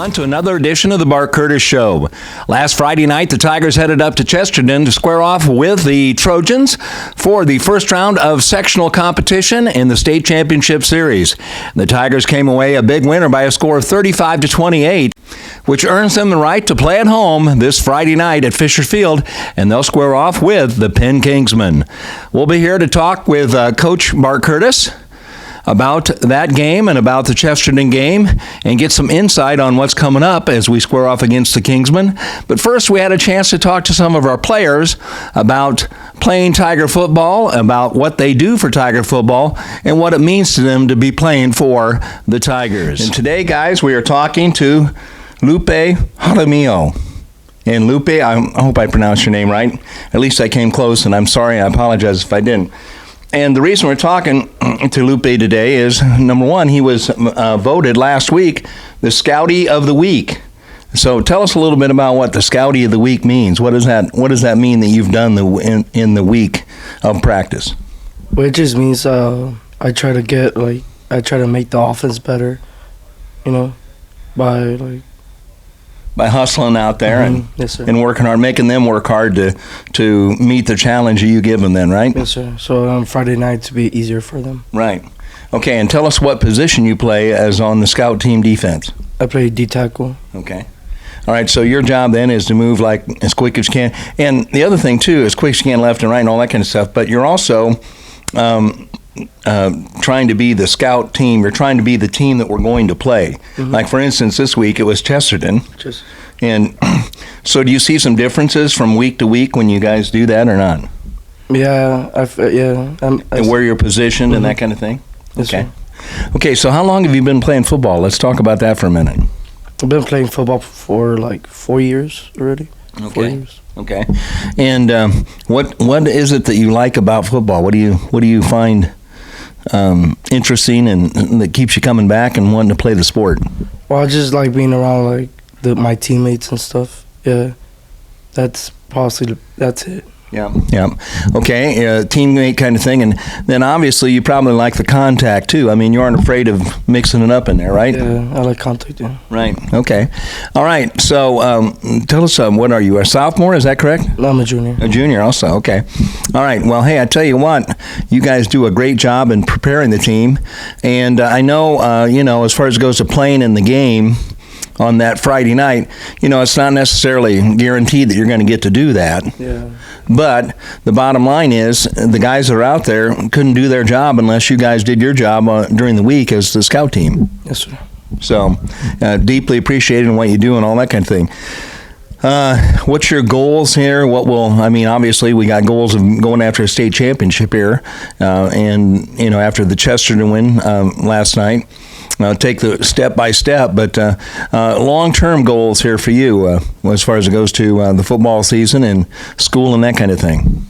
everyone, to another edition of the Bart Curtis Show. Last Friday night, the Tigers headed up to Chesterton to square off with the Trojans for the first round of sectional competition in the state championship series. The Tigers came away a big winner by a score of 35-28, which earns them the right to play at home this Friday night at Fisher Field, and they'll square off with the Penn Kingsmen. We'll be here to talk with Coach Bart Curtis about that game and about the Chesterton game and get some insight on what's coming up as we square off against the Kingsmen. But first, we had a chance to talk to some of our players about playing Tiger football, about what they do for Tiger football, and what it means to them to be playing for the Tigers. And today, guys, we are talking to Lupe Jaramillo. And Lupe, I hope I pronounced your name right. At least I came close, and I'm sorry. I apologize if I didn't. And the reason we're talking to Lupe today is, number one, he was voted last week the Scoutie of the Week. So tell us a little bit about what the Scoutie of the Week means. What does that mean that you've done in the week of practice? Well, it just means I try to make the offense better, by hustling out there and yes, sir. And working hard, making them work hard to meet the challenge you give them then, right? Yes, sir. So on Friday night to be easier for them. Right. Okay, and tell us what position you play as on the scout team defense. I play D-tackle. Okay. All right, so your job then is to move like as quick as you can. And the other thing, too, as quick as you can left and right and all that kind of stuff, but you're also trying to be the scout team. You're trying to be the team that we're going to play. Mm-hmm. Like, for instance, this week it was Chesterton. And so do you see some differences from week to week when you guys do that or not? Yeah, and where you're positioned and that kind of thing? Yes, okay. Sir. Okay, so how long have you been playing football? Let's talk about that for a minute. I've been playing football for like 4 years already. Okay. 4 years. Okay. And what is it that you like about football? What do you find interesting and that keeps you coming back and wanting to play the sport? Well, I just like being around my teammates and stuff. Yeah, that's it. Yeah. Okay, teammate kind of thing. And then obviously you probably like the contact too. I mean, you aren't afraid of mixing it up in there, right? Yeah, I like contact, yeah. Right, okay. All right, so tell us, what are you, a sophomore, is that correct? No, I'm a junior. A junior also, okay. All right, well, hey, I tell you what, you guys do a great job in preparing the team. And I know, as far as it goes to playing in the game, on that Friday night, it's not necessarily guaranteed that you're going to get to do that. Yeah. But the bottom line is the guys that are out there couldn't do their job unless you guys did your job during the week as the scout team. Yes, sir. So deeply appreciating what you do and all that kind of thing. What's your goals here? Obviously we got goals of going after a state championship here. And after the Chesterton win last night, take the step by step, but long-term goals here for you as far as it goes to the football season and school and that kind of thing.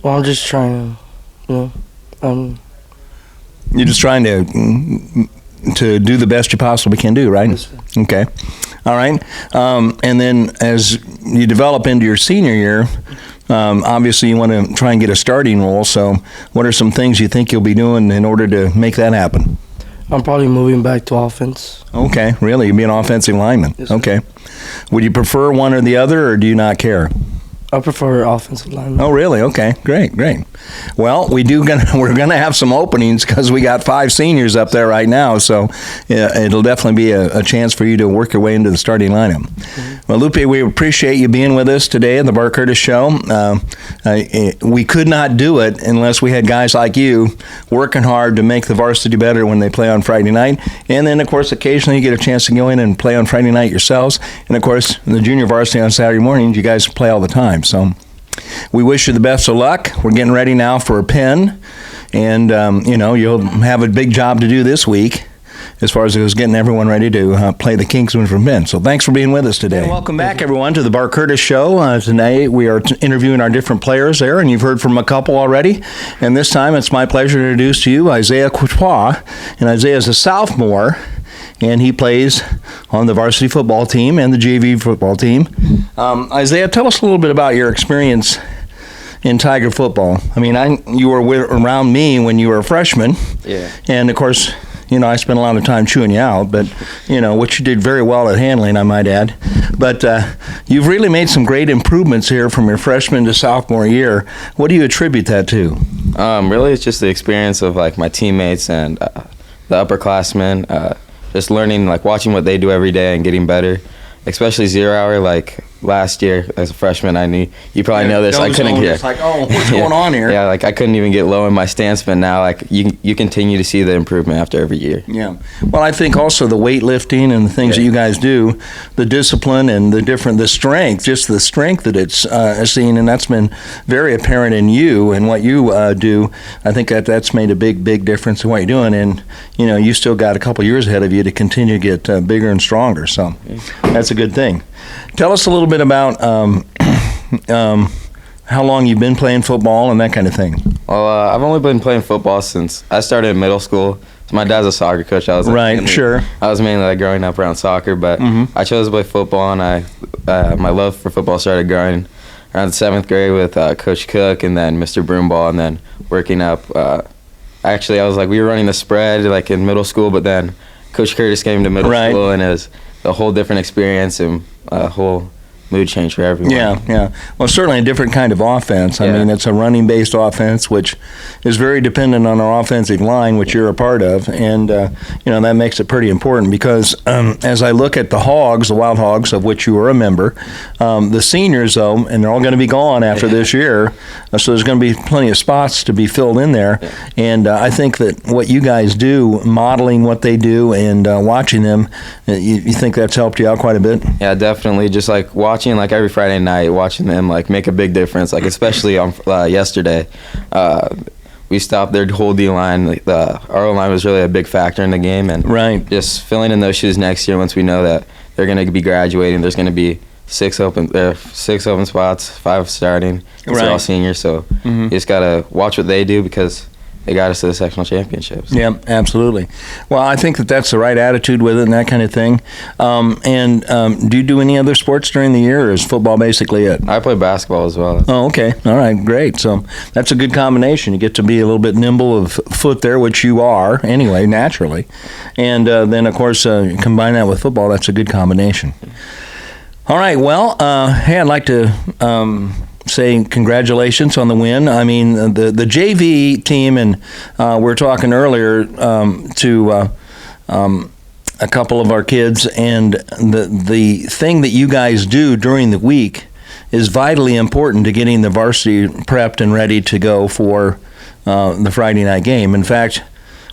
Well, I'm just trying to, You're just trying to do the best you possibly can do, right? Yes, sir. Okay. All right. And then as you develop into your senior year, obviously you want to try and get a starting role. So what are some things you think you'll be doing in order to make that happen? I'm probably moving back to offense. Okay, really? You'll be an offensive lineman? Yes, sir. Okay. Would you prefer one or the other, or do you not care? I prefer offensive lineman. Oh, really? Okay, great. Well, we're gonna have some openings because we got 5 seniors up there right now, so it'll definitely be a chance for you to work your way into the starting lineup. Mm-hmm. Well, Lupe, we appreciate you being with us today at the Bart Curtis Show. We could not do it unless we had guys like you working hard to make the varsity better when they play on Friday night, and then, of course, occasionally you get a chance to go in and play on Friday night yourselves, and, of course, the junior varsity on Saturday mornings, you guys play all the time. So we wish you the best of luck. We're getting ready now for a Penn, and you'll have a big job to do this week as far as it was getting everyone ready to play the Kingsmen from Penn. So thanks for being with us today. And welcome back, everyone, to the Bart Curtis Show. Today we are interviewing our different players there, and you've heard from a couple already. And this time it's my pleasure to introduce to you Isaiah Courtois. And Isaiah is a sophomore, and he plays on the varsity football team and the JV football team. Isaiah, tell us a little bit about your experience in Tiger football. I mean, you were around me when you were a freshman. Yeah. And, of course, I spent a lot of time chewing you out, but, which you did very well at handling, I might add. But you've really made some great improvements here from your freshman to sophomore year. What do you attribute that to? Really, it's just the experience of, like, my teammates and the upperclassmen, just learning, like, watching what they do every day and getting better. Especially 0 hour, like last year as a freshman, I knew you probably know this. I couldn't get. It's like, oh, what's going on here? Yeah, like I couldn't even get low in my stance, but now like you continue to see the improvement after every year. Yeah. Well, I think also the weightlifting and the things that you guys do, the discipline and the strength, just the strength that it's seen, and that's been very apparent in you and what you do. I think that's made a big difference in what you're doing, and you still got a couple years ahead of you to continue to get bigger and stronger. So that's a good thing. Tell us a little bit about how long you've been playing football and that kind of thing. Well, I've only been playing football since I started in middle school. So my dad's a soccer coach. I was I was mainly like growing up around soccer, but I chose to play football, and my love for football started growing around the 7th grade with Coach Cook and then Mr. Broomball, and then working up. Actually, I was like, we were running the spread like in middle school, but then Coach Curtis came to middle school, and it was a whole different experience and a whole mood change for everyone. Yeah. Well, certainly a different kind of offense. I mean, it's a running-based offense, which is very dependent on our offensive line, which you're a part of, and that makes it pretty important because as I look at the Hogs, the Wild Hogs, of which you were a member, the seniors, though, and they're all going to be gone after this year, so there's going to be plenty of spots to be filled in there, and I think that what you guys do, modeling what they do and watching them, you think that's helped you out quite a bit? Yeah, definitely. Just like watching like every Friday night, watching them like make a big difference. Like especially on yesterday, we stopped their whole D line. Like, our O line was really a big factor in the game, and just filling in those shoes next year. Once we know that they're going to be graduating, there's going to be 6 open spots, 5 starting. They're all seniors, so you just gotta watch what they do because they got us to the sectional championships. Yeah, absolutely. Well, I think that's the right attitude with it and that kind of thing. Do you do any other sports during the year, or is football basically it? I play basketball as well. Oh, okay. All right, great. So that's a good combination. You get to be a little bit nimble of foot there, which you are anyway, naturally. And then, of course, combine that with football, that's a good combination. All right, well, hey, I'd like to say congratulations on the win. I mean, the JV team, and we were talking earlier to a couple of our kids, and the thing that you guys do during the week is vitally important to getting the varsity prepped and ready to go for the Friday night game. In fact,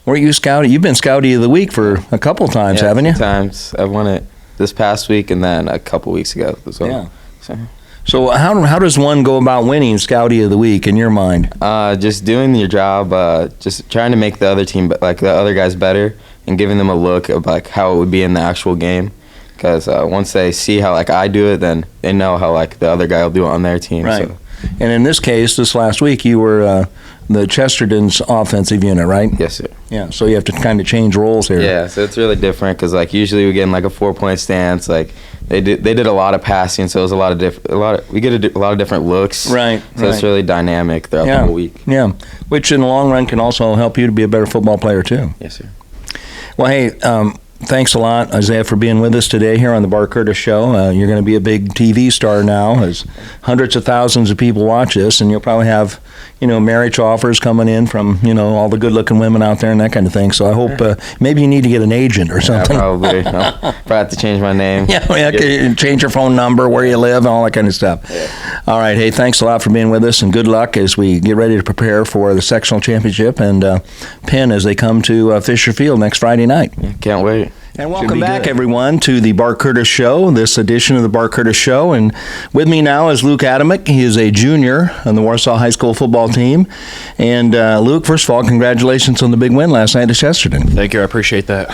weren't you scouted? You've been Scouty of the Week for a couple times, haven't you? 2 times. I've won it this past week and then a couple weeks ago as well. Yeah. So how does one go about winning Scouty of the Week in your mind? Just doing your job, just trying to make the other team, like the other guys, better, and giving them a look of like how it would be in the actual game. Because once they see how like I do it, then they know how like the other guy will do it on their team. Right. So. And in this case, this last week, you were the Chesterton's offensive unit, right? Yes, sir. Yeah. So you have to kind of change roles here. Yeah. So it's really different because like usually we get in like a 4-point stance. Like they did a lot of passing, so it was a lot of different looks. Right. So it's really dynamic throughout the whole week. Yeah. Which in the long run can also help you to be a better football player too. Yes, sir. Well, hey, thanks a lot, Isaiah, for being with us today here on the Bart Curtis Show. You're going to be a big TV star now as hundreds of thousands of people watch this, and you'll probably have, marriage offers coming in from, all the good-looking women out there and that kind of thing. So I hope maybe you need to get an agent or something. Yeah, probably. I'll probably have to change my name. Yeah, change your phone number, where you live, and all that kind of stuff. Yeah. All right, hey, thanks a lot for being with us, and good luck as we get ready to prepare for the sectional championship and Penn as they come to Fisher Field next Friday night. Yeah, can't wait. And welcome back, everyone, to the Bart Curtis Show, this edition of the Bart Curtis Show. And with me now is Luke Adamick. He is a junior on the Warsaw High School football team. And Luke, first of all, congratulations on the big win last night at Chesterton. Thank you. I appreciate that.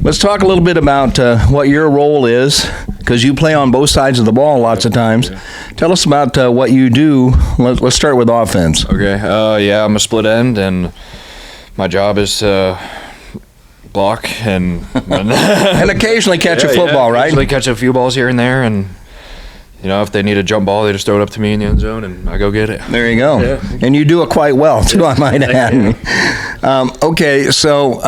Let's talk a little bit about what your role is, because you play on both sides of the ball lots of times. Yeah. Tell us about what you do. Let's start with offense. Okay. I'm a split end, and my job is to block and and occasionally catch a football, right? Occasionally catch a few balls here and there, and if they need a jump ball, they just throw it up to me in the end zone, and I go get it. There you go. Yeah. And you do it quite well too, I might add. Okay, so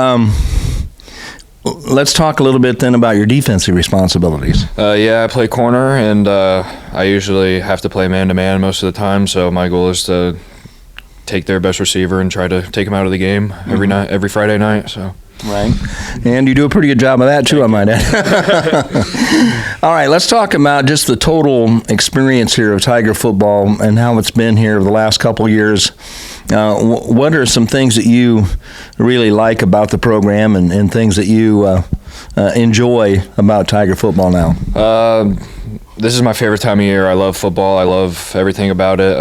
let's talk a little bit then about your defensive responsibilities. Yeah, I play corner, and I usually have to play man-to-man most of the time, so my goal is to take their best receiver and try to take him out of the game every Friday night. So. Right. And you do a pretty good job of that, too, I might add. All right, let's talk about just the total experience here of Tiger football and how it's been here the last couple of years. What are some things that you really like about the program and things that you enjoy about Tiger football now? This is my favorite time of year. I love football. I love everything about it.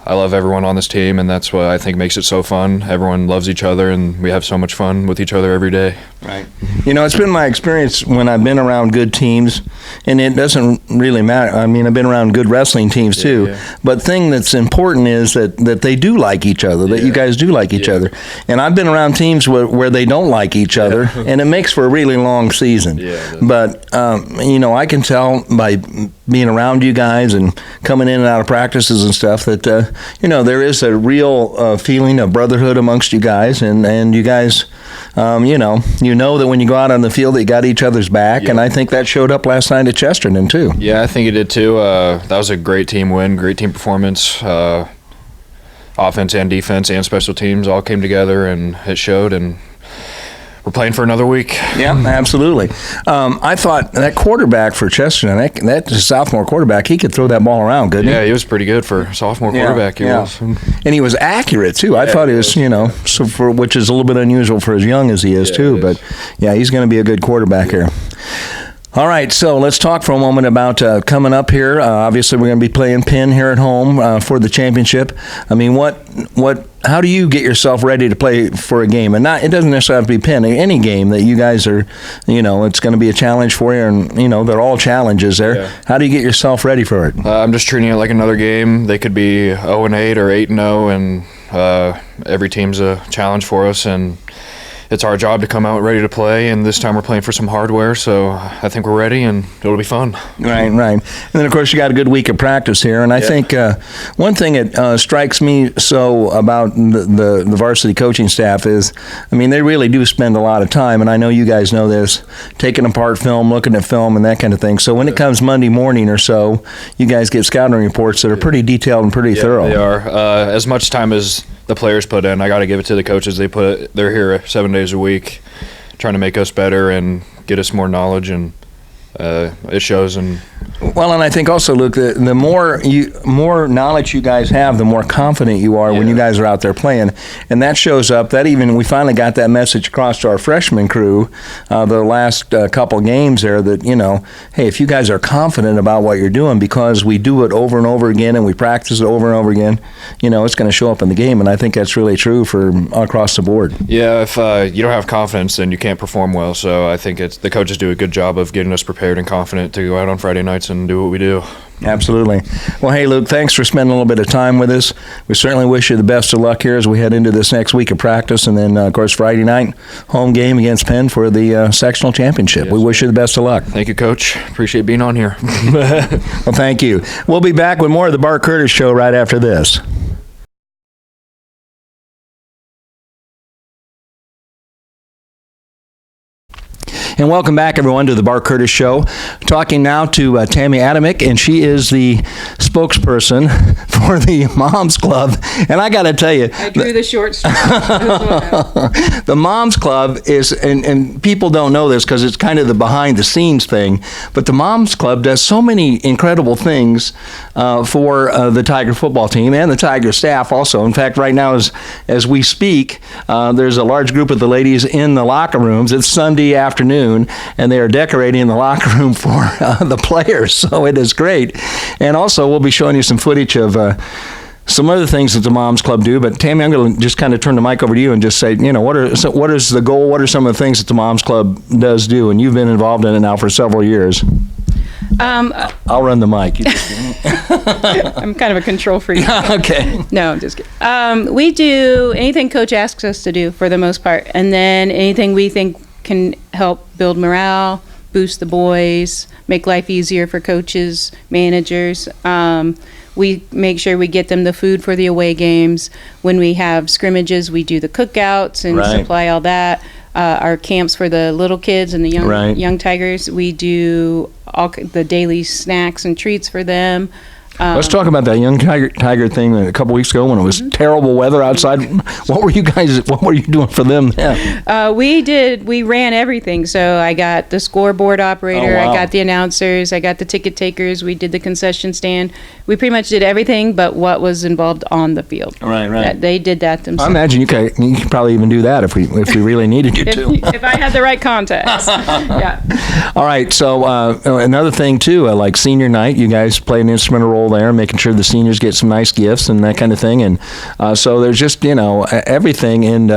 I love everyone on this team, and that's what I think makes it so fun. Everyone loves each other, and we have so much fun with each other every day. Right. You know, it's been my experience when I've been around good teams, and it doesn't really matter. I mean, I've been around good wrestling teams too, but thing that's important is that they do like each other, that you guys do like each other. And I've been around teams where they don't like each other, and it makes for a really long season. But, you know, I can tell by being around you guys and coming in and out of practices and stuff that, you know, there is a real feeling of brotherhood amongst you guys, and you guys, you know that when you go out on the field that you got each other's back, and I think that showed up last night at Chesterton too. Yeah, I think it did too. That was a great team win, great team performance. Offense and defense and special teams all came together, and it showed, and we're playing for another week. Yeah, absolutely. I thought that quarterback for Chesterton, that sophomore quarterback, he could throw that ball around, couldn't he? Yeah, he was pretty good for a sophomore quarterback. He was. And he was accurate, too. I thought he was, you know, which is a little bit unusual for as young as he is, too. But, yeah, he's going to be a good quarterback here. All right, so let's talk for a moment about coming up here. Obviously, we're going to be playing Penn here at home for the championship. I mean, how do you get yourself ready to play for a game? And it doesn't necessarily have to be Penn. Any game that you guys are, you know, it's going to be a challenge for you, and, you know, they're all challenges there. Yeah. How do you get yourself ready for it? I'm just treating it like another game. They could be 0-8 or 8-0, and every team's a challenge for us, and it's our job to come out ready to play, and this time we're playing for some hardware, so I think we're ready, and it'll be fun. Right. And then, of course, you got a good week of practice here, and I think one thing that strikes me so about the varsity coaching staff is, I mean, they really do spend a lot of time, and I know you guys know this, taking apart film, looking at film, and that kind of thing. So when it comes Monday morning or so, you guys get scouting reports that are pretty detailed and pretty thorough. They are. As much time as the players put in, I got to give it to the coaches. They're here 7 days a week trying to make us better and get us more knowledge, and it shows. And well, and I think also, Luke, the more knowledge you guys have, the more confident you are when you guys are out there playing, and that shows up. That even we finally got that message across to our freshman crew the last couple games there, that, you know, hey, if you guys are confident about what you're doing, because we do it over and over again and we practice it over and over again, you know, it's going to show up in the game, and I think that's really true for across the board. Yeah, if you don't have confidence, then you can't perform well. So I think the coaches do a good job of getting us prepared and confident to go out on Friday nights and do what we do. Absolutely. Well, hey, Luke, thanks for spending a little bit of time with us. We certainly wish you the best of luck here as we head into this next week of practice, and then, of course, Friday night, home game against Penn for the sectional championship. Yes, we wish you the best of luck. Thank you, Coach. Appreciate being on here. Well, thank you. We'll be back with more of the Bart Curtis Show right after this. And welcome back, everyone, to the Bart Curtis Show. Talking now to Tammy Adamick, and she is the spokesperson for the Moms Club. And I got to tell you, I drew the short straw. The Moms Club is, and people don't know this because it's kind of the behind-the-scenes thing, but the Moms Club does so many incredible things for the Tiger football team and the Tiger staff also. In fact, right now, as we speak, there's a large group of the ladies in the locker rooms. It's Sunday afternoon, and they are decorating the locker room for the players, so it is great. And also, we'll be showing you some footage of some other things that the Moms Club do. But Tammy, I'm going to just kind of turn the mic over to you and just say, you know, what is the goal? What are some of the things that the Moms Club does do? And you've been involved in it now for several years. I'll run the mic. I'm kind of a control freak. Okay. No, I'm just kidding. We do anything Coach asks us to do for the most part, and then anything we think can help build morale, boost the boys, make life easier for coaches, managers. We make sure we get them the food for the away games. When we have scrimmages, we do the cookouts and supply all that. our camps for the little kids and the young tigers. We do all the daily snacks and treats for them. Let's talk about that young tiger thing a couple weeks ago when it was terrible weather outside. What were you doing for them then? We ran everything. So I got the scoreboard operator, I got the announcers, I got the ticket takers, we did the concession stand. We pretty much did everything but what was involved on the field. Right. They did that themselves. I imagine you could probably even do that if we really needed you to. If I had the right contacts. Yeah. All right. So another thing too, like senior night, you guys play an instrumental role there, making sure the seniors get some nice gifts and that kind of thing. And so there's just everything. And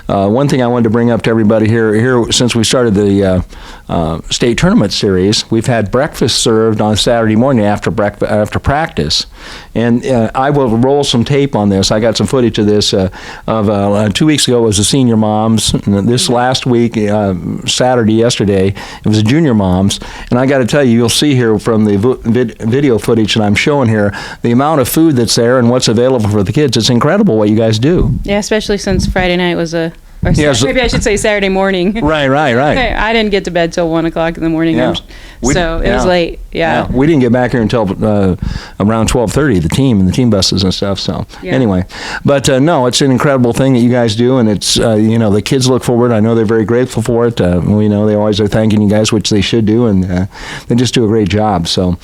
one thing I wanted to bring up to everybody here since we started the state tournament series, we've had breakfast served on Saturday morning after practice. And I will roll some tape on this. I got some footage of this of 2 weeks ago it was the senior moms. And this last week, yesterday, it was the junior moms. And I got to tell you, you'll see here from the video footage that I'm showing here, the amount of food that's there and what's available for the kids. It's incredible what you guys do. Yeah, especially since Friday night was maybe I should say Saturday morning. Right. I didn't get to bed till 1 o'clock in the morning. Yeah. So it was late. Yeah. We didn't get back here until around 12:30. The team buses and stuff. So anyway, but no, it's an incredible thing that you guys do, and it's the kids look forward. I know they're very grateful for it. We know they always are thanking you guys, which they should do, and they just do a great job. So.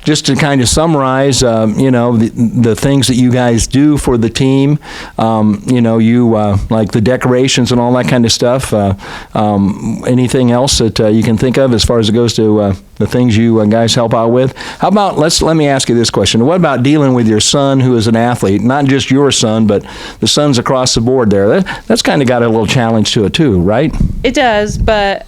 Just to kind of summarize, the things that you guys do for the team, like the decorations and all that kind of stuff. Anything else that you can think of as far as it goes to the things you guys help out with? How about, let me ask you this question. What about dealing with your son who is an athlete, not just your son, but the sons across the board there? That's kind of got a little challenge to it too, right? It does, but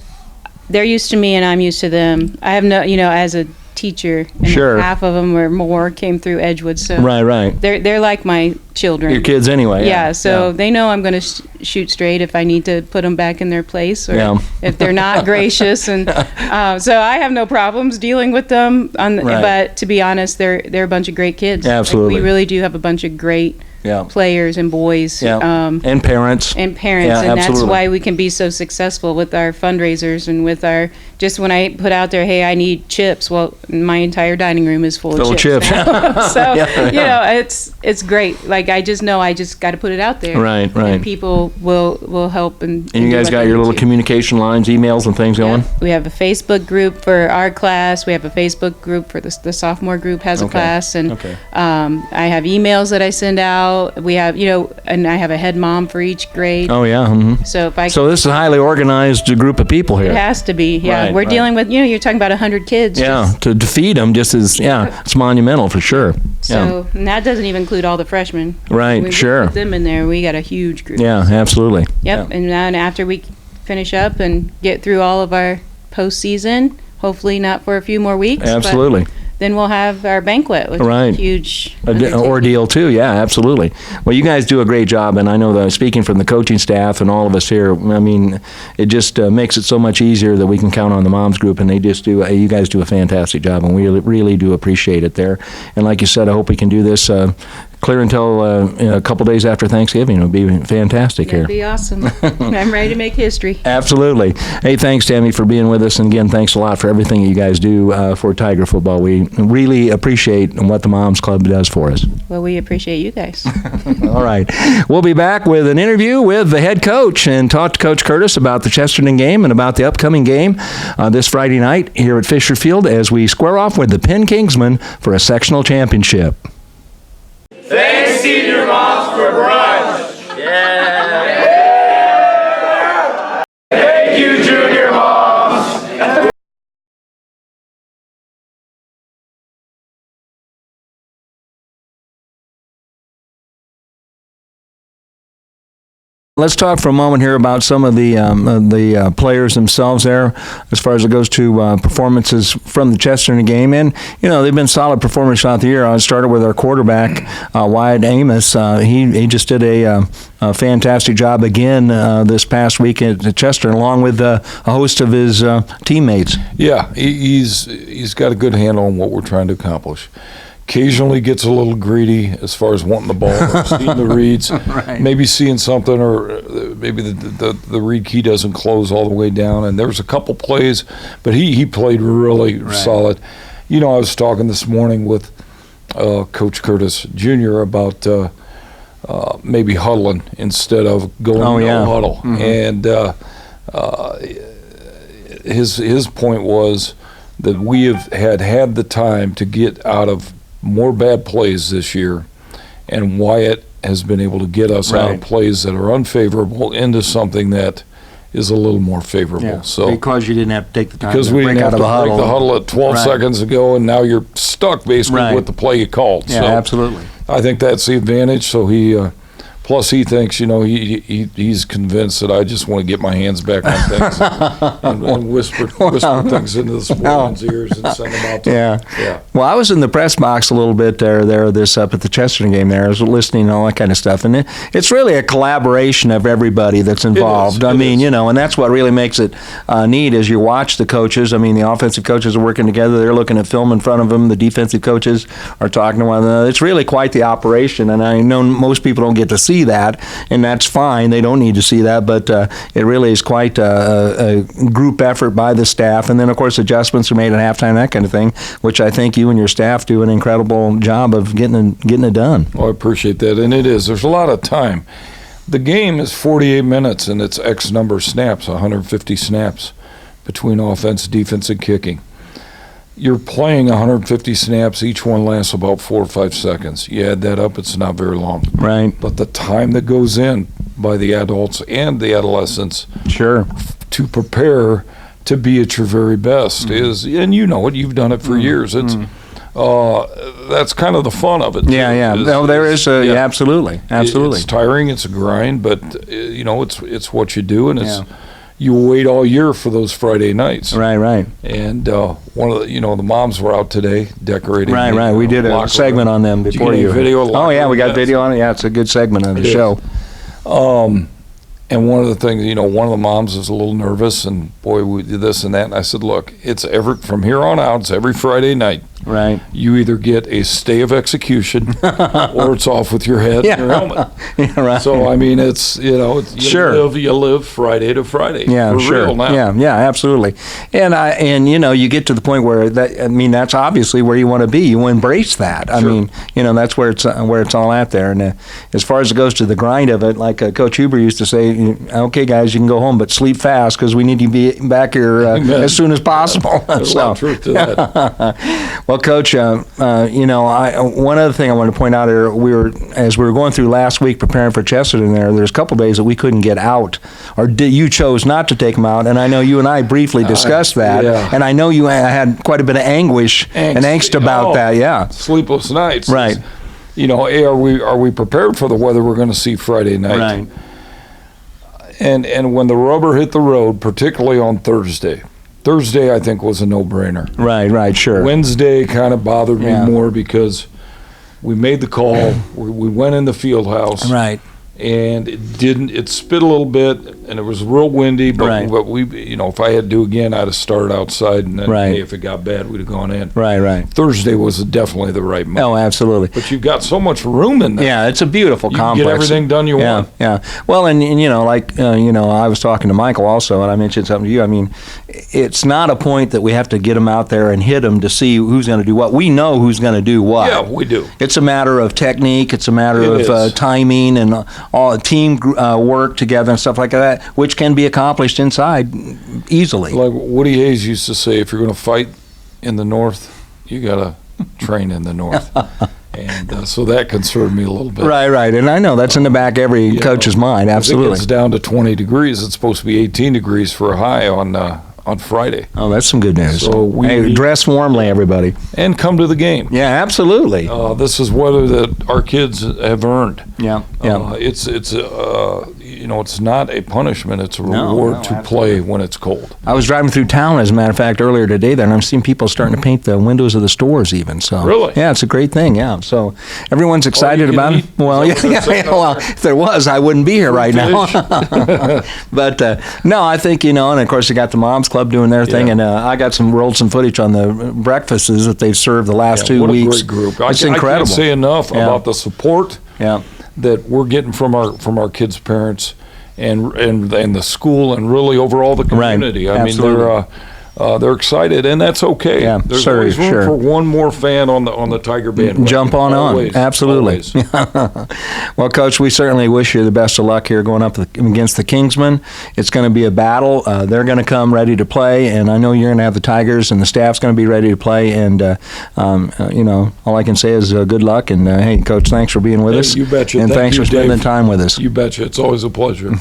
they're used to me and I'm used to them. I have as a teacher, and half of them or more came through Edgewood, so right. They're like my children. Your kids anyway. Yeah, so they know I'm going to shoot straight if I need to put them back in their place, or if they're not gracious, and so I have no problems dealing with them. But to be honest, they're a bunch of great kids. Absolutely, we really do have a bunch of great players and boys, and parents, and that's why we can be so successful with our fundraisers and with our. Just when I put out there, hey, I need chips. Well, my entire dining room is full of chips. So it's great. Like I just know I just got to put it out there. Right. And people will help and you guys got your little communication lines, emails, and things going. We have a Facebook group for our class. We have a Facebook group for the sophomore group has a class, and I have emails that I send out. We have and I have a head mom for each grade. Oh yeah. Mm-hmm. So this is a highly organized group of people here. It has to be. Yeah. We're dealing with, you're talking about 100 kids. Yeah, to feed them just is, it's monumental for sure. So, and that doesn't even include all the freshmen. Right, we sure. Put them in there, we got a huge group. Yeah, absolutely. Yep, and then after we finish up and get through all of our postseason, hopefully not for a few more weeks. Absolutely. But then we'll have our banquet, which is a huge ordeal too. Yeah, absolutely. Well, you guys do a great job, and I know that speaking from the coaching staff and all of us here, I mean, it just makes it so much easier that we can count on the moms group, and you guys do a fantastic job, and we really do appreciate it there. And like you said, I hope we can do this clear until a couple days after Thanksgiving. It'll be fantastic here. It'll be awesome. I'm ready to make history. Absolutely. Hey, thanks, Tammy, for being with us. And again, thanks a lot for everything you guys do for Tiger football. We really appreciate what the Moms Club does for us. Well, we appreciate you guys. All right. We'll be back with an interview with the head coach and talk to Coach Curtis about the Chesterton game and about the upcoming game this Friday night here at Fisher Field as we square off with the Penn Kingsmen for a sectional championship. Thanks, senior moms, for brunch. Yeah. Thank you, junior moms. Let's talk for a moment here about some of the players themselves there, as far as it goes to performances from the Chesterton game. And, they've been solid performers throughout the year. I started with our quarterback, Wyatt Amos. He just did a fantastic job again this past week at Chesterton, along with a host of his teammates. Yeah, he's got a good handle on what we're trying to accomplish. occasionally gets a little greedy as far as wanting the ball, or seeing the reads, maybe seeing something, or maybe the read key doesn't close all the way down. And there was a couple plays, but he played really solid. You know, I was talking this morning with Coach Curtis Jr. about maybe huddling instead of going no huddle. And his point was that we have had the time to get out of more bad plays this year, and Wyatt has been able to get us out of plays that are unfavorable into something that is a little more favorable. Yeah, so because you didn't have to take the time because to we break didn't out have of to the break huddle. the huddle at 12 seconds ago, and now you're stuck basically with the play you called. Yeah, so absolutely. I think that's the advantage. So he plus he thinks, you know, he's convinced that I just want to get my hands back on things and whisper things into the sportsman's ears and send them out to him. Yeah. Well, I was in the press box a little bit this up at the Chesterton game there. I was listening to all that kind of stuff. And it's really a collaboration of everybody that's involved. I mean, you know, and that's what really makes it neat is you watch the coaches. I mean, the offensive coaches are working together. They're looking at film in front of them. The defensive coaches are talking to one another. It's really quite the operation. And I know most people don't get to see that, and that's fine. They don't need to see that, but it really is quite a group effort by the staff. And then, of course, adjustments are made at halftime, that kind of thing, which I think you and your staff do an incredible job of getting it done. Well, I appreciate that, and it is. There's a lot of time. The game is 48 minutes, and it's X number of snaps, 150 snaps between offense, defense, and kicking. You're playing 150 snaps. Each one lasts about 4 or 5 seconds. You add that up, it's not very long. Right. But the time that goes in by the adults and the adolescents to prepare to be at your very best is, and you know it, you've done it for years. It's that's kind of the fun of it. Too, absolutely. It's tiring, it's a grind, but you know it's what you do, and it's you wait all year for those Friday nights. Right. And one of the moms were out today decorating. Right. We did a segment on them before you. Video? Oh yeah, we got video on it. Yeah, it's a good segment of the show. And one of the things, one of the moms was a little nervous, and boy, we did this and that. And I said, look, it's from here on out, it's every Friday night. Right. You either get a stay of execution, or it's off with your head and your helmet. Yeah, right. So I mean, it's you live Friday to Friday. Yeah, for sure. Real now. Yeah, absolutely. And you get to the point where that's obviously where you want to be. You embrace that. I mean, that's where it's all at there. And as far as it goes to the grind of it, like Coach Huber used to say, okay, guys, you can go home, but sleep fast because we need to be back here as soon as possible. There's a lot of truth to that. Well, Coach, one other thing I want to point out here, as we were going through last week preparing for Chesterton there's a couple days that we couldn't get out, or you chose not to take them out, and I know you and I briefly discussed that, and I know you had quite a bit of anguish and angst about that, sleepless nights. Right. Are we prepared for the weather we're going to see Friday night? Right. And when the rubber hit the road, particularly on Thursday, I think was a no-brainer. Right, sure. Wednesday kind of bothered me more because we made the call. We went in the field house. Right. And it spit a little bit, and it was real windy, but we, if I had to do again, I'd have started outside, and then, hey, if it got bad, we'd have gone in. Right. Thursday was definitely the right move. Oh, absolutely. But you've got so much room in there. Yeah, it's a beautiful complex. You get everything done you want. Yeah. Well, and I was talking to Michael also, and I mentioned something to you. I mean, it's not a point that we have to get them out there and hit them to see who's going to do what. We know who's going to do what. Yeah, we do. It's a matter of technique. It's a matter of timing and all team work together and stuff like that, which can be accomplished inside easily. Like Woody Hayes used to say, if you're going to fight in the North, you got to train in the North. And so that concerned me a little bit. Right. And I know that's in the back of every coach's mind. Absolutely. It's down to 20 degrees. It's supposed to be 18 degrees for a high on Friday. Oh, that's some good news. So dress warmly, everybody. And come to the game. Yeah, absolutely. This is weather that our kids have earned. Yeah. It's it's not a punishment. It's a reward to play when it's cold. I was driving through town, as a matter of fact, earlier today there, and I'm seeing people starting to paint the windows of the stores even. So Really? Yeah, it's a great thing, yeah. So everyone's excited about it. Well, well, if there was, I wouldn't be here right now. But no, I think, and of course you got the Moms Club doing their thing, and I got rolled some footage on the breakfasts that they've served the last 2 weeks. What a great group. It's incredible. I can't say enough about the support that we're getting from our kids' parents and the school and really overall the community. Right. I mean, they're excited, and that's okay. Yeah, There's always room for one more fan on the Tiger bandwagon. Jump on. Absolutely. Well, Coach, we certainly wish you the best of luck here going up against the Kingsmen. It's going to be a battle. They're going to come ready to play, and I know you're going to have the Tigers, and the staff's going to be ready to play. And all I can say is good luck. And hey, Coach, thanks for being with us. You betcha. And thanks for spending time with us. You betcha. It's always a pleasure.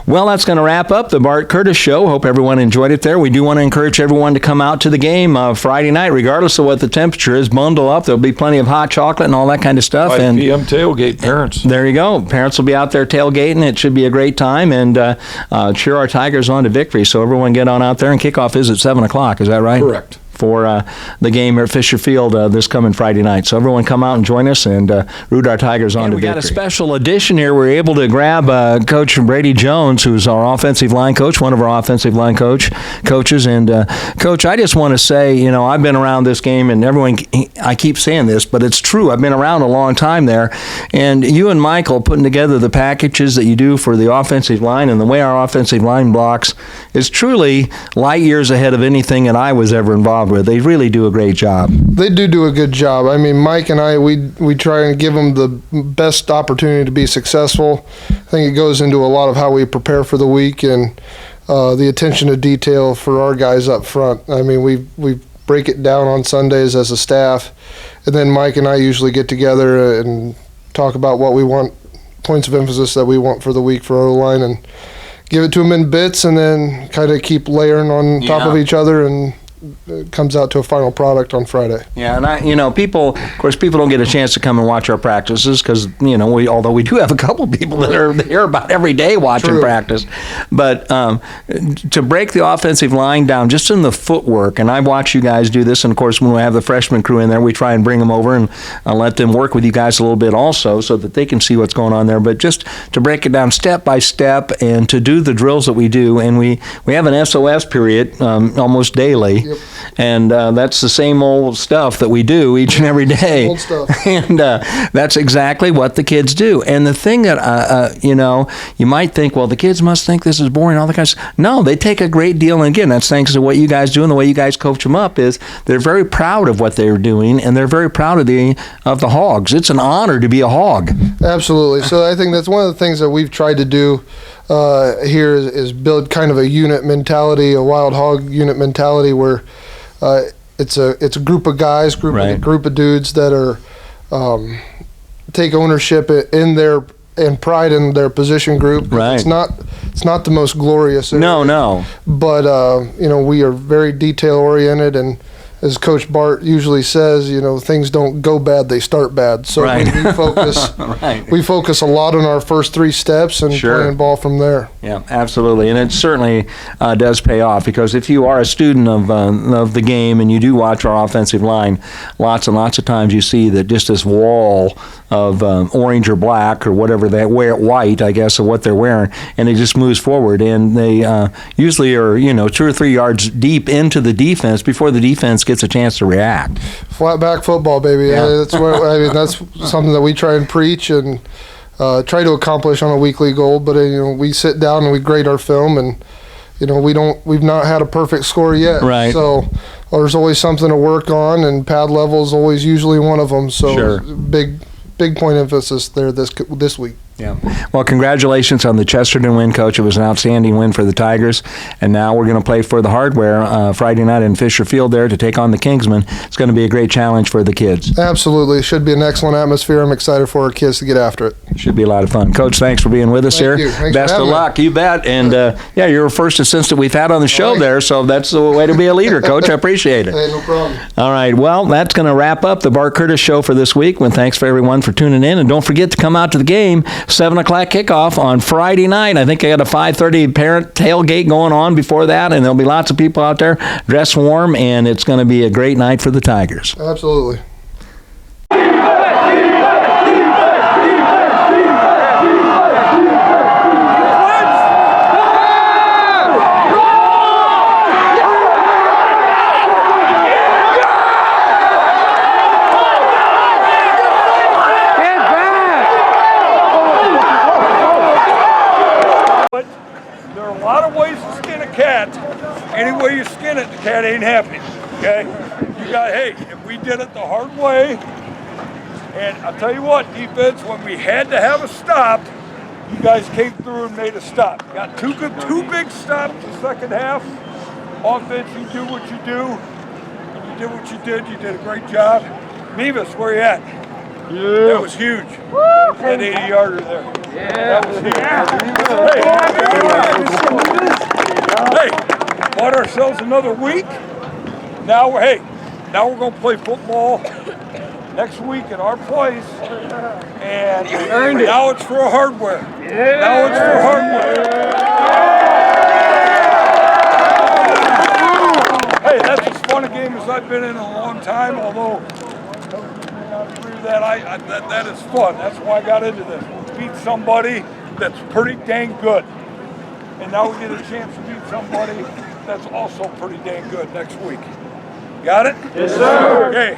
Well, that's going to wrap up the Bart Curtis Show. Hope everyone enjoyed it there. We do want to encourage everyone to come out to the game Friday night, regardless of what the temperature is. Bundle up. There'll be plenty of hot chocolate and all that kind of stuff. 5 p.m. tailgate, parents. There you go. Parents will be out there tailgating. It should be a great time, and cheer our Tigers on to victory. So everyone get on out there, and kickoff is at 7 o'clock. Is that right? Correct. For the game at Fisher Field this coming Friday night. So everyone come out and join us and root our Tigers on to victory. We got a special edition here. We're able to grab Coach Brady Jones, who's our offensive line coach, one of our offensive line coaches. And, Coach, I just want to say, I've been around this game, and everyone, I keep saying this, but it's true. I've been around a long time there. And you and Michael putting together the packages that you do for the offensive line and the way our offensive line blocks is truly light years ahead of anything that I was ever involved with. They really do a great job. They do a good job. I mean, Mike and I, we try and give them the best opportunity to be successful. I think it goes into a lot of how we prepare for the week and the attention to detail for our guys up front. I mean, we break it down on Sundays as a staff, and then Mike and I usually get together and talk about what we want, points of emphasis that we want for the week for our line, and give it to them in bits, and then kind of keep layering on top of each other, and it comes out to a final product on Friday. Yeah, and people don't get a chance to come and watch our practices because, although we do have a couple people that are there about every day watching practice. But to break the offensive line down just in the footwork, and I watch you guys do this, and of course when we have the freshman crew in there, we try and bring them over and let them work with you guys a little bit also so that they can see what's going on there. But just to break it down step by step and to do the drills that we do, and we have an SOS period almost daily. Yep. And that's the same old stuff that we do each and every day. Old stuff. And that's exactly what the kids do. And the thing that, you might think, well, the kids must think this is boring, all that kind of stuff. No, they take a great deal. And again, that's thanks to what you guys do and the way you guys coach them up is they're very proud of what they're doing, and they're very proud of the Hogs. It's an honor to be a Hog. Absolutely. So I think that's one of the things that we've tried to do here is build kind of a unit mentality, a Wild Hog unit mentality where it's a group of guys, group of dudes that are take ownership and pride in their position group. Right. It's not the most glorious area. No. But we are very detail oriented, and as Coach Bart usually says, things don't go bad, they start bad. So we focus a lot on our first 3 steps and playing ball from there. Yeah, absolutely. And it certainly does pay off because if you are a student of the game and you do watch our offensive line, lots and lots of times you see that just this wall of orange or black or whatever they wear, white, I guess, of what they're wearing, and it just moves forward. And they usually are, 2 or 3 yards deep into the defense before the defense gets a chance to react. Flat back football, baby. Yeah. That's something that we try and preach and try to accomplish on a weekly goal. But we sit down and we grade our film, and we've not had a perfect score yet. Right. So there's always something to work on, and pad level is always usually one of them. So big point emphasis there this week. Yeah. Well, congratulations on the Chesterton win, Coach. It was an outstanding win for the Tigers. And now we're going to play for the Hardware Friday night in Fisher Field there to take on the Kingsmen. It's going to be a great challenge for the kids. Absolutely. It should be an excellent atmosphere. I'm excited for our kids to get after it. Should be a lot of fun. Coach, thanks for being with us here. Best of luck. You bet. And, you're the first assistant we've had on the show there, so that's the way to be a leader, Coach. I appreciate it. Hey, no problem. All right. Well, that's going to wrap up the Bart Curtis Show for this week. Thanks for everyone for tuning in. And don't forget to come out to the game 7 o'clock kickoff on Friday night. I think I got a 5:30 parent tailgate going on before that, and there'll be lots of people out there dressed warm, and it's going to be a great night for the Tigers. Absolutely. Any way you skin it, the cat ain't happy, okay? Hey, if we did it the hard way, and I'll tell you what, defense, when we had to have a stop, you guys came through and made a stop. Got two big stops the second half. Offense, you do what you do. You did what you did. You did a great job. Mevis, where you at? Yeah. That was huge. That 80-yarder there. Yeah. That was huge. Hey, bought ourselves another week. Now we're going to play football next week at our place, and now it's for hardware. Yeah. Now it's for hardware. Hey, that's as fun a game as I've been in a long time. Although that is fun. That's why I got into this. We beat somebody that's pretty dang good, and now we get a chance to beat somebody that's also pretty dang good next week. Got it? Yes, sir. Okay.